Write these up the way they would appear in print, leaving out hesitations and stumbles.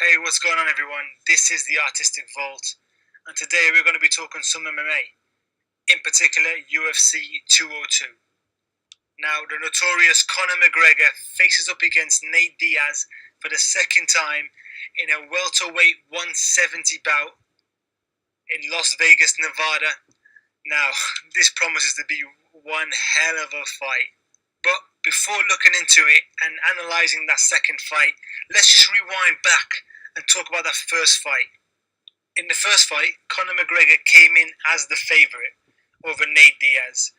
Hey, what's going on, everyone? This is the Artistic Vault, and today we're going to be talking some MMA, in particular UFC 202. Now, the notorious Conor McGregor faces up against Nate Diaz for the second time in a welterweight 170 bout in Las Vegas, Nevada. Now, this promises to be one hell of a fight. But before looking into it and analysing that second fight, let's just rewind back and talk about that first fight. In the first fight, Conor McGregor came in as the favourite over Nate Diaz.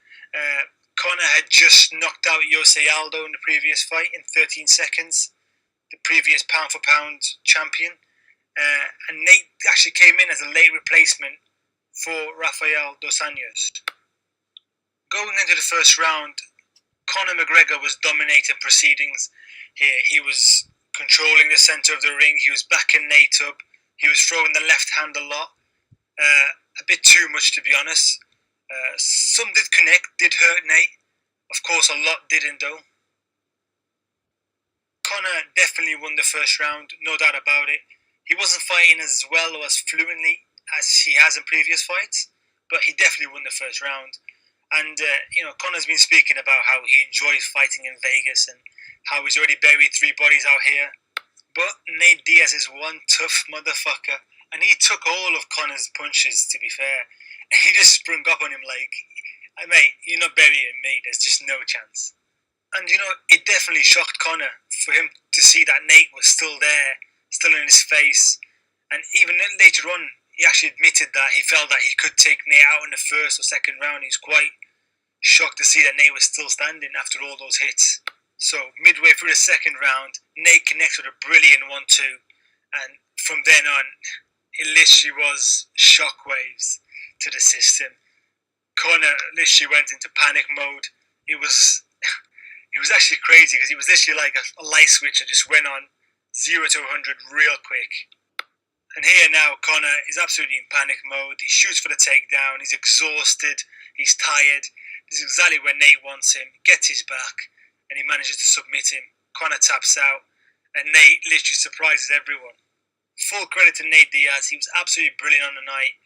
Conor had just knocked out Jose Aldo in the previous fight in 13 seconds, the previous pound-for-pound champion. And Nate actually came in as a late replacement for Rafael dos Anjos. Going into the first round, Conor McGregor was dominating proceedings here. He was controlling the centre of the ring. He was backing Nate up. He was throwing the left hand a lot. A bit too much, to be honest. Some did connect, did hurt Nate. Of course, a lot didn't, though. Conor definitely won the first round, no doubt about it. He wasn't fighting as well or as fluently as he has in previous fights, but he definitely won the first round. And, Conor's been speaking about how he enjoys fighting in Vegas and how he's already buried 3 bodies out here. But Nate Diaz is one tough motherfucker, and he took all of Conor's punches, to be fair. He just sprung up on him like, mate, you're not burying me, there's just no chance. And, it definitely shocked Conor for him to see that Nate was still there, still in his face. And even later on, he actually admitted that he felt that he could take Nate out in the first or second round. He's quite shocked to see that Nate was still standing after all those hits. So, midway through the second round, Nate connects with a brilliant 1-2. And from then on, it literally was shockwaves to the system. Conor literally went into panic mode. It was actually crazy because it was literally like a light switch that just went on 0 to 100 real quick. And here now, Conor is absolutely in panic mode. He shoots for the takedown. He's exhausted. He's tired. This is exactly where Nate wants him. Gets his back, and he manages to submit him. Conor taps out, and Nate literally surprises everyone. Full credit to Nate Diaz. He was absolutely brilliant on the night.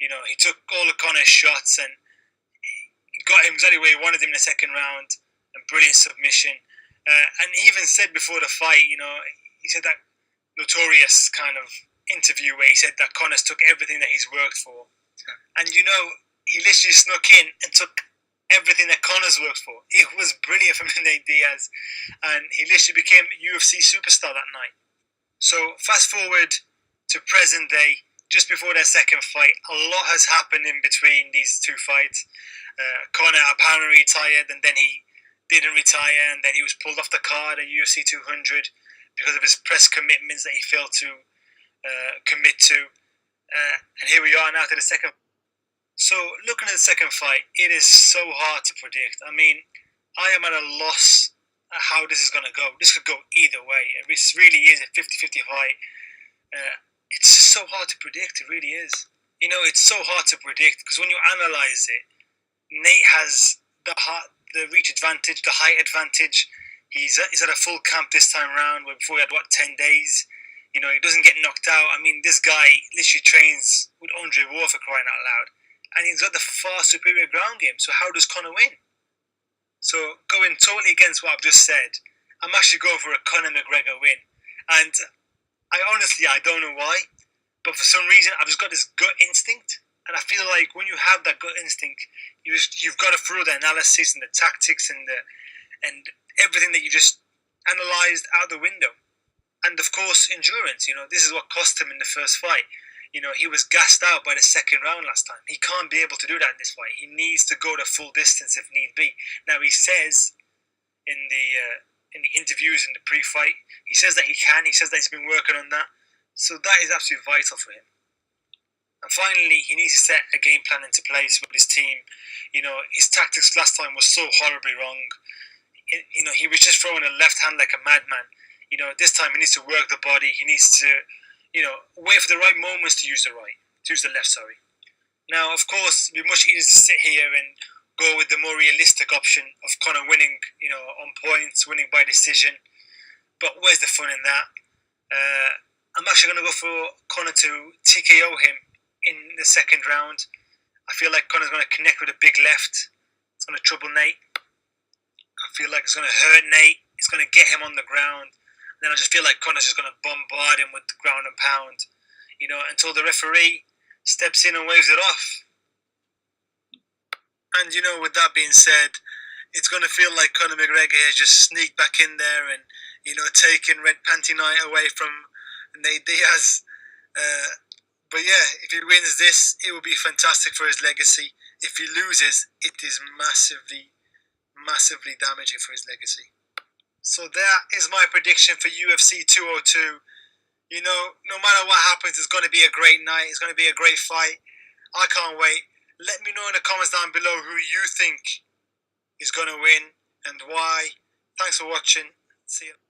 He took all of Conor's shots, and he got him exactly where he wanted him in the second round. A brilliant submission. And he even said before the fight, he said that notorious kind of interview where he said that Conor's took everything that he's worked for. And he literally snuck in and took everything that Conor's worked for. It was brilliant from Nate Diaz, and he literally became a UFC superstar that night. So fast forward to present day, just before their second fight, a lot has happened in between these 2 fights. Conor apparently retired, and then he didn't retire, and then he was pulled off the card at UFC 200 because of his press commitments that he failed to commit to. And here we are now to the second. So looking at the second fight, it is so hard to predict. I mean, I am at a loss at how this is going to go. This could go either way. This really is a 50-50 fight. It's so hard to predict. It really is. It's so hard to predict because when you analyse it, Nate has the reach advantage, the height advantage. He's at a full camp this time around, where before he had 10 days. He doesn't get knocked out. I mean, this guy literally trains with Andre Ward, for crying out loud. And he's got the far superior ground game. So how does Conor win? So going totally against what I've just said, I'm actually going for a Conor McGregor win. And I don't know why, but for some reason I've just got this gut instinct. And I feel like when you have that gut instinct, you've got to throw the analysis and the tactics and everything that you just analysed out the window. And of course, endurance. This is what cost him in the first fight. He was gassed out by the second round last time. He can't be able to do that in this fight. He needs to go the full distance if need be. Now, he says in the interviews in the pre-fight, he says that he can. He says that he's been working on that. So that is absolutely vital for him. And finally, he needs to set a game plan into place with his team. His tactics last time was so horribly wrong. He was just throwing a left hand like a madman. This time he needs to work the body. He needs to, wait for the right moments to use the left, sorry. Now, of course, it'd be much easier to sit here and go with the more realistic option of Conor winning, on points, winning by decision. But where's the fun in that? I'm actually going to go for Conor to TKO him in the second round. I feel like Conor's going to connect with a big left. It's going to trouble Nate. I feel like it's going to hurt Nate. It's going to get him on the ground. And then I just feel like Conor's just going to bombard him with the ground and pound, until the referee steps in and waves it off. And, with that being said, it's going to feel like Conor McGregor has just sneaked back in there and, taken Red Panty Night away from Nate Diaz. But yeah, if he wins this, it will be fantastic for his legacy. If he loses, it is massively, massively damaging for his legacy. So that is my prediction for UFC 202. No matter what happens, it's going to be a great night. It's going to be a great fight. I can't wait. Let me know in the comments down below who you think is going to win and why. Thanks for watching. See you.